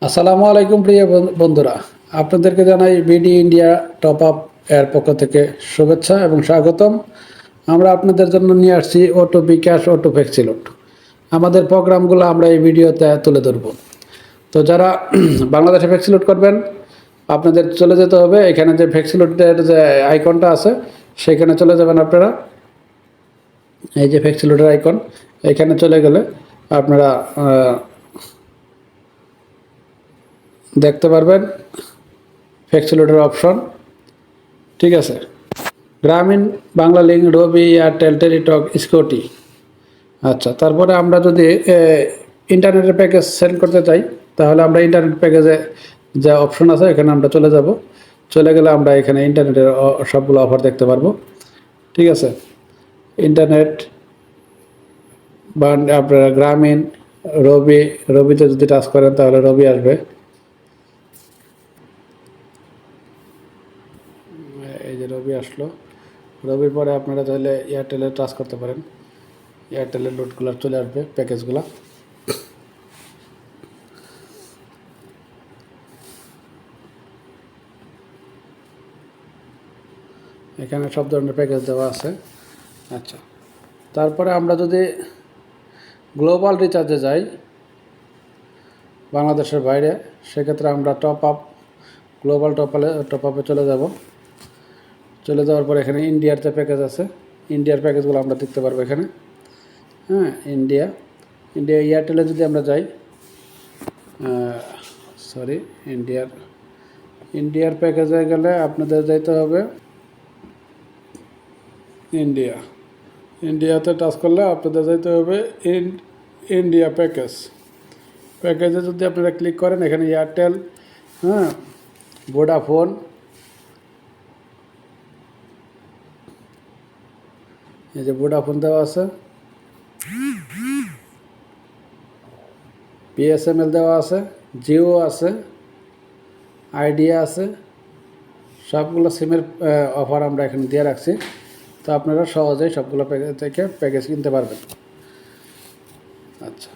আসসালামু আলাইকুম প্রিয় বন্ধুরা, আপনাদেরকে জানাই বিডি ইন্ডিয়া টপ আপ এর পক্ষ থেকে শুভেচ্ছা এবং স্বাগতম। আমরা আপনাদের জন্য নিয়ে আসছি অটো বিকাশ অটো ফ্যাক্সিলোড। আমাদের প্রোগ্রামগুলো আমরা এই ভিডিওতে তুলে ধরব। তো যারা বাংলাদেশে ফ্যাক্সিলোড করবেন, আপনাদের চলে যেতে হবে এখানে যে ফ্যাক্সিলোডের যে আইকনটা আছে সেখানে চলে যাবেন আপনারা। এই যে ফ্যাক্সিলোডের আইকন, এখানে চলে গেলে আপনারা দেখতে পারবেন ফ্যাক্সিলোডের অপশন। ঠিক আছে, গ্রামীণ বাংলা লিঙ্ক, রবি, এয়ারটেল, টেলিটক, স্কটি। আচ্ছা, তারপরে আমরা যদি ইন্টারনেটের প্যাকেজ সেন্ড করতে চাই, তাহলে আমরা ইন্টারনেট প্যাকেজে যা অপশন আছে এখানে আমরা চলে যাব। চলে গেলে আমরা এখানে ইন্টারনেটের সবগুলো অফার দেখতে পারবো। ঠিক আছে, ইন্টারনেট বা আপনারা গ্রামীণ, রবিতে যদি টাচ করেন তাহলে রবি আসবে। এই যে রবি আসলো। রবির পরে আপনারা চাইলে এয়ারটেলে টাচ করতে পারেন। এয়ারটেলের লোডগুলো চলে আসবে, প্যাকেজগুলো। এখানে সব ধরনের প্যাকেজ দেওয়া আছে। আচ্ছা, তারপরে আমরা যদি গ্লোবাল রিচার্জে যাই বাংলাদেশের বাইরে, সেক্ষেত্রে আমরা গ্লোবাল টপ আপে চলে যাব। চলে যাওয়ার পর এখানে ইন্ডিয়ার যে প্যাকেজ আছে, ইন্ডিয়ার প্যাকেজগুলো আমরা দেখতে পারবো এখানে। হ্যাঁ, ইন্ডিয়া এয়ারটেলে যদি আমরা যাই, সরি, ইন্ডিয়ার প্যাকেজে গেলে আপনাদের যাইতে হবে ইন্ডিয়াতে টাচ করলে আপনাদের যাইতে হবে ইন্ডিয়া প্যাকেজে যদি আপনারা ক্লিক করেন, এখানে এয়ারটেল, হ্যাঁ, ভোডাফোন, এই যে ভোডাফোন দেওয়া আছে, বিএসএমএল দেওয়া আছে, জিও আছে, আইডিয়া আছে। সবগুলো সিমের অফার আমরা এখানে দিয়ে রাখছি। তো আপনারা সহজেই সবগুলো প্যাকেজ থেকে প্যাকেজ কিনতে পারবেন। আচ্ছা।